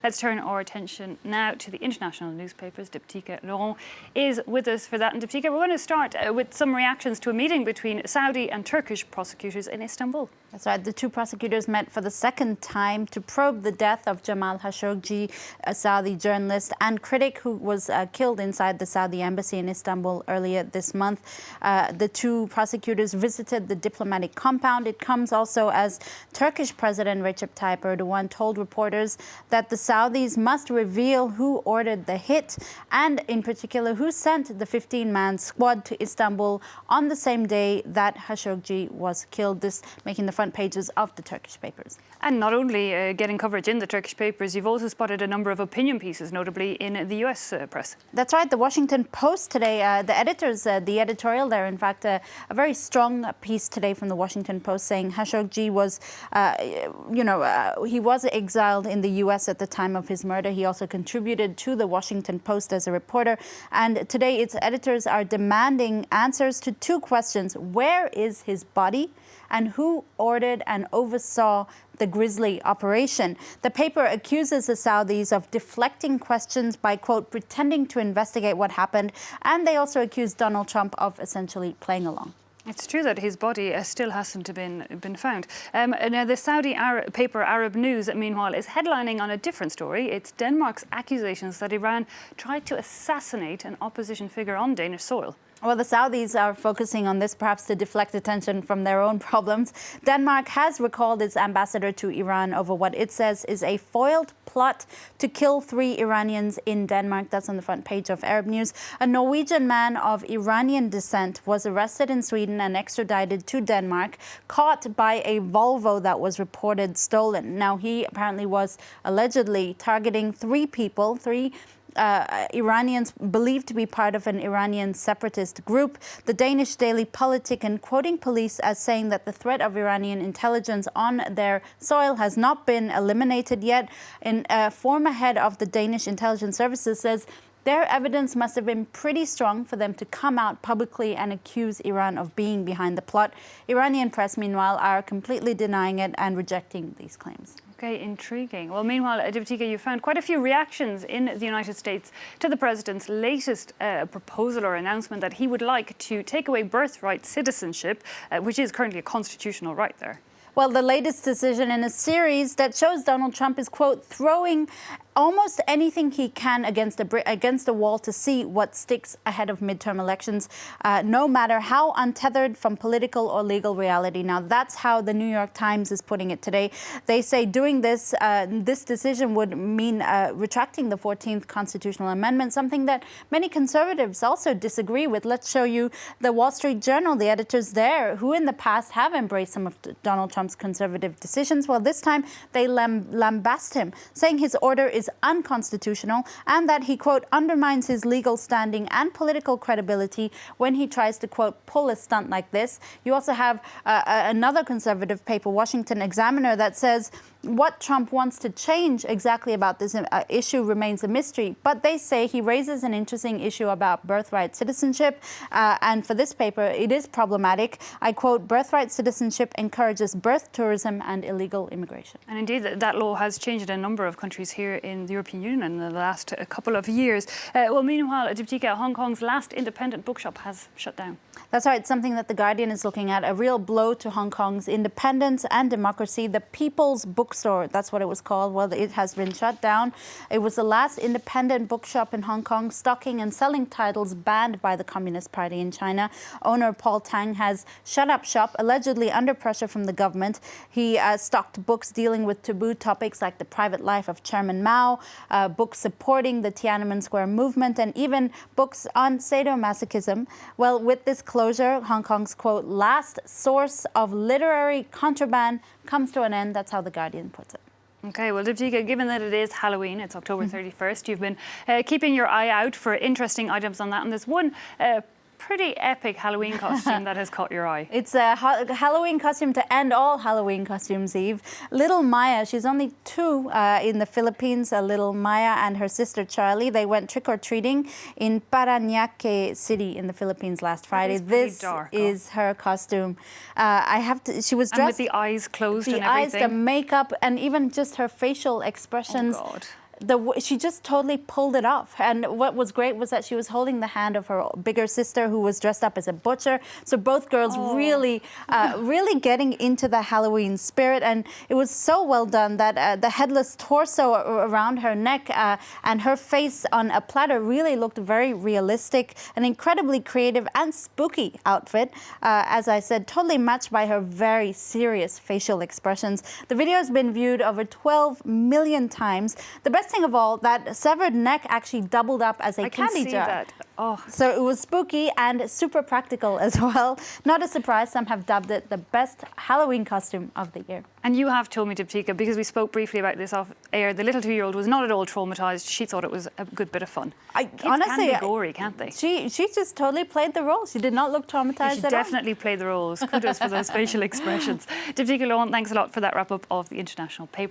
Let's turn our attention now to the international newspapers. Diptyque Laurent is with us for that. And Diptyque, we're going to start with some reactions to a meeting between Saudi and Turkish prosecutors in Istanbul. That's right. The two prosecutors met for the second time to probe the death of Jamal Khashoggi, a Saudi journalist and critic who was killed inside the Saudi embassy in Istanbul earlier this month. The two prosecutors visited the diplomatic compound. It comes also as Turkish President Recep Tayyip Erdogan told reporters that the Saudis must reveal who ordered the hit and, in particular, who sent the 15-man squad to Istanbul on the same day that Khashoggi was killed. This making the front pages of the Turkish papers. And not only getting coverage in the Turkish papers, you've also spotted a number of opinion pieces, notably in the US press. That's right. The Washington Post today, the editors, the editorial there, in fact, a very strong piece today from the Washington Post saying Khashoggi was, he was exiled in the US at the time of his murder. He also contributed to the Washington Post as a reporter. And today its editors are demanding answers to two questions. Where is his body? And who ordered and oversaw the grisly operation? The paper accuses the Saudis of deflecting questions by, quote, pretending to investigate what happened. And they also accuse Donald Trump of essentially playing along. It's true that his body still hasn't been found. Now, the Saudi paper Arab News, meanwhile, is headlining on a different story. It's Denmark's accusations that Iran tried to assassinate an opposition figure on Danish soil. Well, the Saudis are focusing on this perhaps to deflect attention from their own problems. Denmark has recalled its ambassador to Iran over what it says is a foiled plot to kill 3 Iranians in Denmark. That's on the front page of Arab News. A Norwegian man of Iranian descent was arrested in Sweden and extradited to Denmark, caught by a Volvo that was reported stolen. Now, he apparently was allegedly targeting 3 people, 3 Iranians believed to be part of an Iranian separatist group. The Danish daily Politiken quoting police as saying that the threat of Iranian intelligence on their soil has not been eliminated yet. And a former head of the Danish intelligence services says their evidence must have been pretty strong for them to come out publicly and accuse Iran of being behind the plot. Iranian press, meanwhile, are completely denying it and rejecting these claims. Okay, intriguing. Well, meanwhile, Diptyque, you found quite a few reactions in the United States to the president's latest proposal or announcement that he would like to take away birthright citizenship, which is currently a constitutional right there. Well, the latest decision in a series that shows Donald Trump is, quote, throwing almost anything he can against a wall to see what sticks ahead of midterm elections, no matter how untethered from political or legal reality. Now, that's how the New York Times is putting it today. They say doing this, this decision would mean retracting the 14th constitutional amendment, something that many conservatives also disagree with. Let's show you the Wall Street Journal, the editors there, who in the past have embraced some of Donald Trump's conservative decisions. Well, this time they lambast him, saying his order is unconstitutional and that he, quote, undermines his legal standing and political credibility when he tries to, quote, pull a stunt like this. You also have another conservative paper, Washington Examiner, that says what Trump wants to change exactly about this issue remains a mystery. But they say he raises an interesting issue about birthright citizenship. And for this paper, it is problematic. I quote, birthright citizenship encourages birth tourism and illegal immigration. And indeed, that law has changed in a number of countries here in the European Union in the last couple of years. Well, meanwhile, Diptyque, Hong Kong's last independent bookshop has shut down. That's right. Something that The Guardian is looking at, a real blow to Hong Kong's independence and democracy. The People's Bookstore, that's what it was called. Well, it has been shut down. It was the last independent bookshop in Hong Kong, stocking and selling titles banned by the Communist Party in China. Owner Paul Tang has shut up shop, allegedly under pressure from the government. He stocked books dealing with taboo topics like the private life of Chairman Mao, books supporting the Tiananmen Square movement, and even books on sadomasochism. Well, with this closure, Hong Kong's, quote, last source of literary contraband comes to an end. That's how The Guardian puts it. Okay, well, Diptyque, given that it is Halloween, it's October 31st, you've been keeping your eye out for interesting items on that, and there's one pretty epic Halloween costume that has caught your eye. It's a Halloween costume to end all Halloween costumes, Eve. Little Maya, she's only 2 in the Philippines. Little Maya and her sister Charlie, they went trick-or-treating in Parañaque City in the Philippines last Friday. This dark, is her costume. She was dressed... And with the eyes closed and everything. The eyes, the makeup, and even just her facial expressions. Oh, God. she just totally pulled it off. And what was great was that she was holding the hand of her bigger sister, who was dressed up as a butcher. So both girls really getting into the Halloween spirit. And it was so well done that the headless torso around her neck and her face on a platter really looked very realistic. An incredibly creative and spooky outfit. As I said, totally matched by her very serious facial expressions. The video has been viewed over 12 million times. The best thing of all, that severed neck actually doubled up as a candy jar. That. Oh. So it was spooky and super practical as well. Not a surprise, some have dubbed it the best Halloween costume of the year. And you have told me, Diptika, because we spoke briefly about this off air, the little 2-year-old was not at all traumatised. She thought it was a good bit of fun. Kids honestly, can be gory, can't they? She just totally played the role. She did not look traumatised at all. She definitely played the roles. Kudos for those facial expressions. Diptika Lawn, thanks a lot for that wrap-up of the international papers.